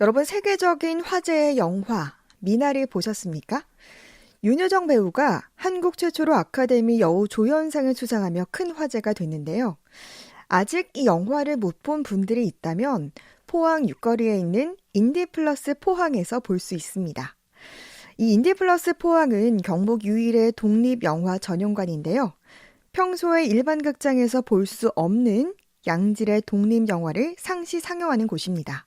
여러분 세계적인 화제의 영화 미나리 보셨습니까? 윤여정 배우가 한국 최초로 아카데미 여우 조연상을 수상하며 큰 화제가 됐는데요. 아직 이 영화를 못 본 분들이 있다면 포항 육거리에 있는 인디플러스 포항에서 볼 수 있습니다. 이 인디플러스 포항은 경북 유일의 독립영화 전용관인데요. 평소에 일반 극장에서 볼 수 없는 양질의 독립영화를 상시 상영하는 곳입니다.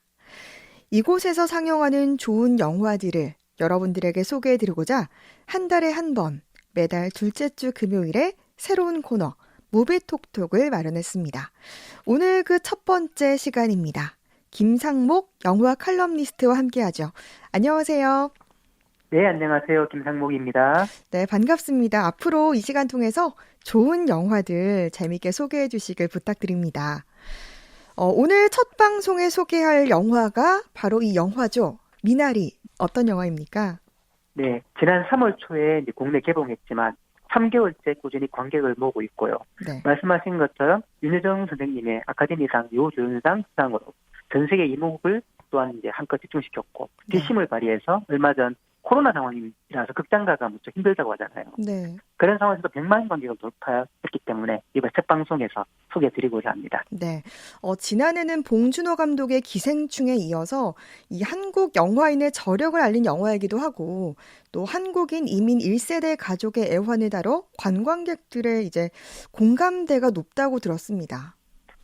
이곳에서 상영하는 좋은 영화들을 여러분들에게 소개해드리고자 한 달에 한 번, 매달 둘째 주 금요일에 새로운 코너, 무비톡톡을 마련했습니다. 오늘 그 첫 번째 시간입니다. 김상목 영화 칼럼니스트와 함께하죠. 안녕하세요. 네, 안녕하세요. 김상목입니다. 네, 반갑습니다. 앞으로 이 시간 통해서 좋은 영화들 재미있게 소개해 주시길 부탁드립니다. 오늘 첫 방송에 소개할 영화가 바로 이 영화죠. 미나리. 어떤 영화입니까? 네, 지난 3월 초에 이제 국내 개봉했지만 3개월째 꾸준히 관객을 모으고 있고요. 네. 말씀하신 것처럼 윤여정 선생님의 아카데미상 여우조연상 수상으로 전 세계 이목을 또한 이제 한껏 집중시켰고 네. 뒷심을 발휘해서 얼마 전 코로나 상황이라서 극장가가 무척 힘들다고 하잖아요. 네. 그런 상황에서도 100만 관객을 돌파했기 때문에 이번 첫 방송에서 소개해드리고자 합니다. 네. 지난해는 봉준호 감독의 기생충에 이어서 이 한국 영화인의 저력을 알린 영화이기도 하고 또 한국인 이민 1세대 가족의 애환을 다뤄 관광객들의 이제 공감대가 높다고 들었습니다.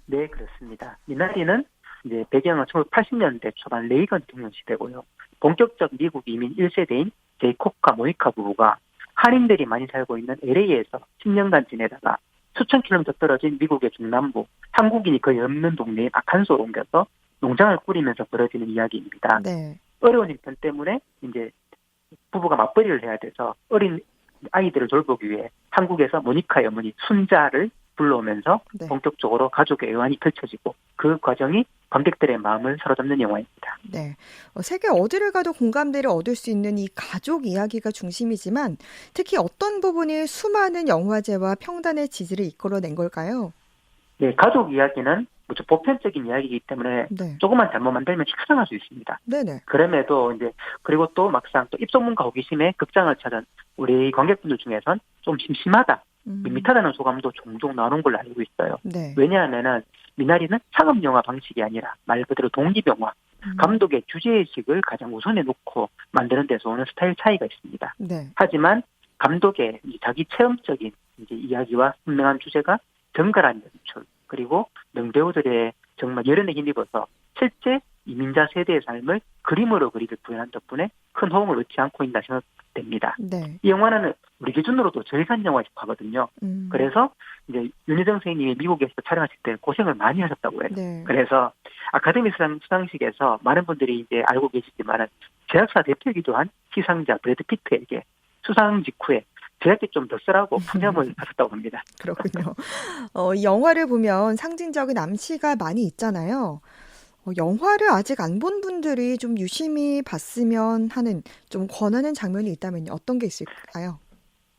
네, 그렇습니다. 미나리는 이제 배경은 1980년대 초반 레이건 대통령 시대고요. 본격적 미국 이민 1세대인 제이콥과 모니카 부부가 한인들이 많이 살고 있는 LA에서 10년간 지내다가 수천 킬로미터 떨어진 미국의 중남부, 한국인이 거의 없는 동네인 아칸소로 옮겨서 농장을 꾸리면서 벌어지는 이야기입니다. 네. 어려운 형편 때문에 이제 부부가 맞벌이를 해야 돼서 어린 아이들을 돌보기 위해 한국에서 모니카의 어머니 순자를 불러오면서 네. 본격적으로 가족의 애환이 펼쳐지고 그 과정이 관객들의 마음을 사로잡는 영화입니다. 네. 세계 어디를 가도 공감대를 얻을 수 있는 이 가족 이야기가 중심이지만 특히 어떤 부분이 수많은 영화제와 평단의 지지를 이끌어낸 걸까요? 네, 가족 이야기는 무척 보편적인 이야기이기 때문에 네. 조금만 잘못 만들면 식상할 수 있습니다. 네네. 그럼에도 이제 그리고 또 막상 또 입소문과 호기심에 극장을 찾은 우리 관객분들 중에선 좀 심심하다, 밋밋하다는 소감도 종종 나오는 걸로 알고 있어요. 네. 왜냐하면은 미나리는 상업 영화 방식이 아니라 말 그대로 독립 영화, 감독의 주제의식을 가장 우선에 놓고 만드는 데서 오는 스타일 차이가 있습니다. 네. 하지만 감독의 자기 체험적인 이제 이야기와 분명한 주제가 정갈한 연출, 그리고 명배우들의 정말 열연에 힘입어서 실제 이민자 세대의 삶을 그림으로 그리를 구현한 덕분에 큰 호응을 얻지 않고 있다 생각됩니다. 네. 이 영화는 우리 기준으로도 저예산 영화에 속하거든요. 그래서 이제 윤여정 선생님이 미국에서 촬영하실 때 고생을 많이 하셨다고 해요. 네. 그래서 아카데미 수상식에서 많은 분들이 이제 알고 계시지만은 제작사 대표이기도 한 시상자 브래드 피트에게 수상 직후에 제작비 좀 더 쓰라고 푸념을 하셨다고 합니다. 그렇군요. 이 영화를 보면 상징적인 암시가 많이 있잖아요. 영화를 아직 안 본 분들이 좀 유심히 봤으면 하는 좀 권하는 장면이 있다면 어떤 게 있을까요?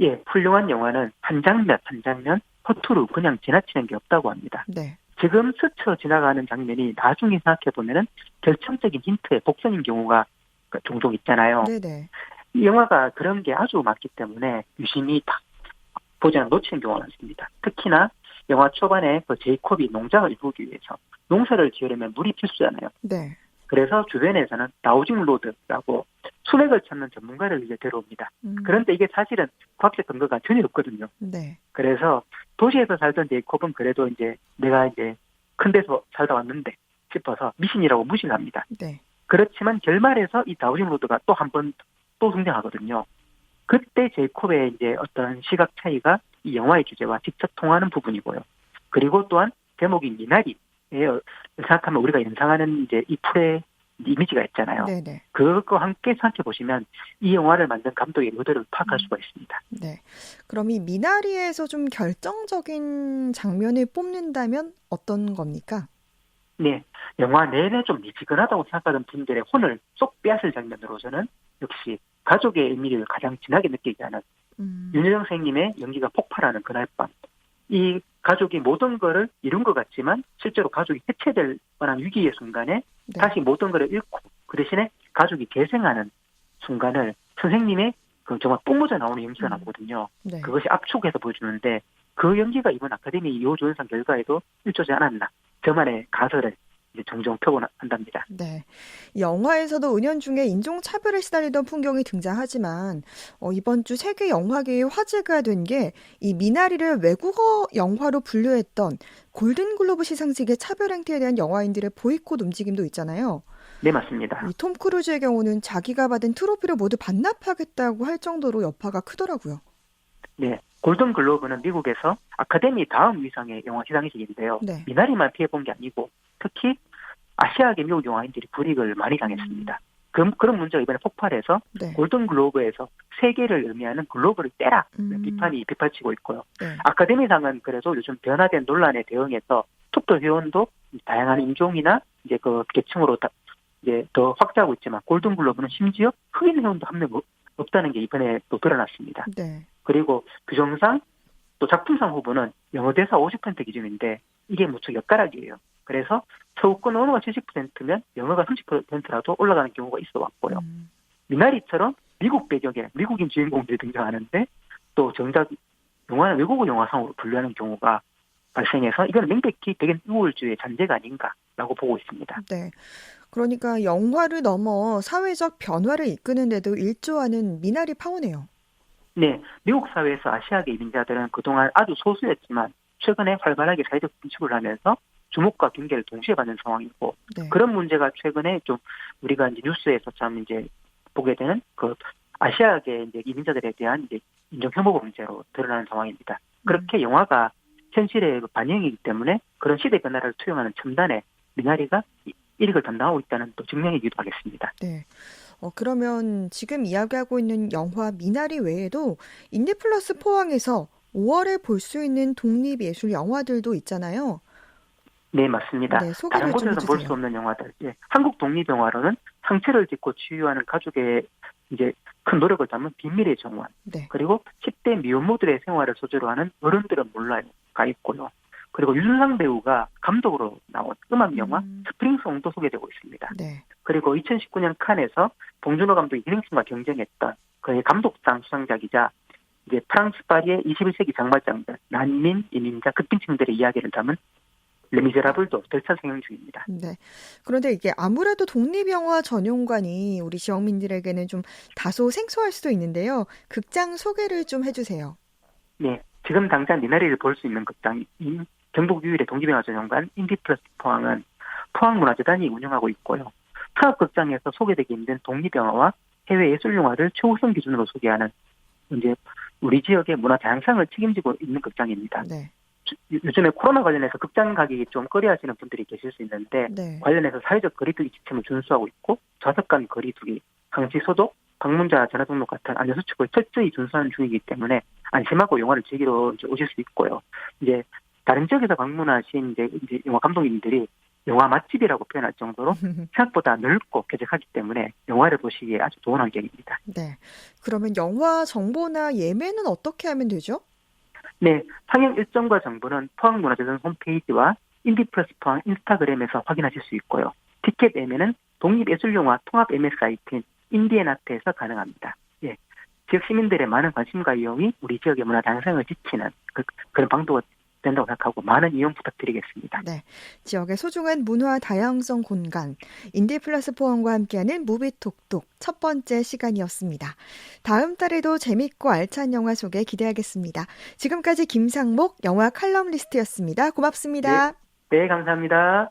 예, 훌륭한 영화는 한 장면 한 장면 허투루 그냥 지나치는 게 없다고 합니다. 네. 지금 스쳐 지나가는 장면이 나중에 생각해보면은 결정적인 힌트의 복선인 경우가 종종 있잖아요. 네네. 이 영화가 그런 게 아주 많기 때문에 유심히 딱 보지 않고 놓치는 경우가 많습니다. 특히나 영화 초반에 그 제이콥이 농장을 이루기 위해서 농사를 지으려면 물이 필수잖아요. 네. 그래서 주변에서는 다우징 로드라고 수맥을 찾는 전문가를 이제 데려옵니다. 그런데 이게 사실은 과학적 근거가 전혀 없거든요. 네. 그래서 도시에서 살던 제이콥은 그래도 이제 내가 이제 큰 데서 살다 왔는데 싶어서 미신이라고 무시를 합니다. 네. 그렇지만 결말에서 이 다우징 로드가 또 한 번 또 등장하거든요. 그때 제이콥의 이제 어떤 시각 차이가 이 영화의 주제와 직접 통하는 부분이고요. 그리고 또한 제목이 미나리에 생각하면 우리가 연상하는 이제 이 풀의 이미지가 있잖아요. 네네. 그것과 함께 생각해 보시면 이 영화를 만든 감독의 의도를 파악할 수가 있습니다. 네. 그럼 이 미나리에서 좀 결정적인 장면을 뽑는다면 어떤 겁니까? 네, 영화 내내 좀 미지근하다고 생각하던 분들의 혼을 쏙 빼앗을 장면으로서는 역시 가족의 의미를 가장 진하게 느끼게 하는 윤여정 선생님의 연기가 폭발하는 그날 밤. 이 가족이 모든 거를 이룬 것 같지만 실제로 가족이 해체될 뻔한 위기의 순간에 네. 다시 모든 거를 잃고 그 대신에 가족이 계생하는 순간을 선생님의 그 정말 뿜어져 나오는 연기가 나오거든요. 네. 그것이 압축해서 보여주는데 그 연기가 이번 아카데미 여우조연상 결과에도 일조지 않았나. 저만의 가설을 이제 종종 표본한답니다. 네. 영화에서도 은연중에 인종차별에 시달리던 풍경이 등장하지만 이번 주 세계 영화계의 화제가 된 게 이 미나리를 외국어 영화로 분류했던 골든글로브 시상식의 차별 행태에 대한 영화인들의 보이콧 움직임도 있잖아요. 네, 맞습니다. 이 톰 크루즈의 경우는 자기가 받은 트로피를 모두 반납하겠다고 할 정도로 여파가 크더라고요. 네. 골든글로브는 미국에서 아카데미 다음 위상의 영화 시상식인데요. 네. 미나리만 피해본 게 아니고 특히 아시아계 미국 영화인들이 불이익을 많이 당했습니다. 그런 문제가 이번에 폭발해서 네. 골든글로브에서 세계를 의미하는 글로브를 떼라 비판이 빗발치고 있고요. 네. 아카데미상은 그래도 요즘 변화된 논란에 대응해서 투표 회원도 다양한 인종이나 이제 그 계층으로 이제 더 확대하고 있지만 골든글로브는 심지어 흑인 회원도 한 명 없다는 게 이번에 또 드러났습니다. 네. 그리고 규정상 또 작품상 후보는 영어 대사 50% 기준인데 이게 무척 엿가락이에요. 그래서 서구권 언어가 70%면 영어가 30%라도 올라가는 경우가 있어 왔고요. 미나리처럼 미국 배경에 미국인 주인공들이 등장하는데 또 정작 영화는 외국어 영화상으로 분류하는 경우가 발생해서 이건 명백히 백인 우월주의 잔재가 아닌가라고 보고 있습니다. 네. 그러니까 영화를 넘어 사회적 변화를 이끄는 데도 일조하는 미나리 파워네요. 네, 미국 사회에서 아시아계 이민자들은 그동안 아주 소수였지만 최근에 활발하게 사회적 진출을 하면서 주목과 경계를 동시에 받는 상황이고 네. 그런 문제가 최근에 좀 우리가 이제 뉴스에서 참 이제 보게 되는 그 아시아계 이제 이민자들에 대한 이제 인종 혐오 문제로 드러나는 상황입니다. 그렇게 영화가 현실의 반영이기 때문에 그런 시대 변화를 투영하는 첨단의 미나리가 일익을 담당하고 있다는 또 증명이기도 하겠습니다. 네. 그러면 지금 이야기하고 있는 영화 미나리 외에도 인디플러스 포항에서 5월에 볼 수 있는 독립예술 영화들도 있잖아요. 네, 맞습니다. 네, 소개를 다른 좀 곳에서 볼 수 해주세요. 없는 영화들. 예, 한국 독립영화로는 상처를 딛고 치유하는 가족의 이제 큰 노력을 담은 비밀의 정원. 네. 그리고 10대 미혼모들의 생활을 소재로 하는 어른들은 몰라요가 있고요. 그리고 윤상 배우가 감독으로 나온 음악 영화 스프링송도 소개되고 있습니다. 네. 그리고 2019년 칸에서 봉준호 감독이 힐링슨과 경쟁했던 그의 감독상 수상작이자 이제 프랑스 파리의 21세기 장발장들, 난민, 이민자, 극빈층들의 이야기를 담은 레미제라블도 절차 상영 중입니다. 네. 그런데 이게 아무래도 독립영화 전용관이 우리 지역민들에게는 좀 다소 생소할 수도 있는데요. 극장 소개를 좀 해주세요. 네, 지금 당장 미나리를 볼 수 있는 극장인 경북 유일의 독립영화 전용관 인디플러스 포항은 포항문화재단이 운영하고 있고요. 사업극장에서 소개되기 힘든 독립영화와 해외 예술영화를 최우선 기준으로 소개하는 이제 우리 지역의 문화 다양성을 책임지고 있는 극장입니다. 네. 요즘에 코로나 관련해서 극장 가기 좀 꺼려하시는 분들이 계실 수 있는데 네. 관련해서 사회적 거리두기 지침을 준수하고 있고 좌석 간 거리두기, 방지 소독, 방문자 전화 등록 같은 안전수칙을 철저히 준수하는 중이기 때문에 안심하고 영화를 즐기러 이제 오실 수 있고요. 이제 다른 지역에서 방문하신 이제 영화 감독님들이 영화 맛집이라고 표현할 정도로 생각보다 넓고 쾌적하기 때문에 영화를 보시기에 아주 좋은 환경입니다. 네. 그러면 영화 정보나 예매는 어떻게 하면 되죠? 네, 상영 일정과 정보는 포항문화재단 홈페이지와 인디플러스 포항 인스타그램에서 확인하실 수 있고요. 티켓 예매는 독립예술영화 통합 예매 사이트인 인디앤아트에서 가능합니다. 예, 지역 시민들의 많은 관심과 이용이 우리 지역의 문화 다양성을 지키는 그런 방도가 된다고 생각하고 많은 이용 부탁드리겠습니다. 네. 지역의 소중한 문화 다양성 공간, 인디플러스 포항과 함께하는 무비톡톡 첫 번째 시간이었습니다. 다음 달에도 재밌고 알찬 영화 소개 기대하겠습니다. 지금까지 김상목 영화 칼럼니스트였습니다. 고맙습니다. 네, 감사합니다.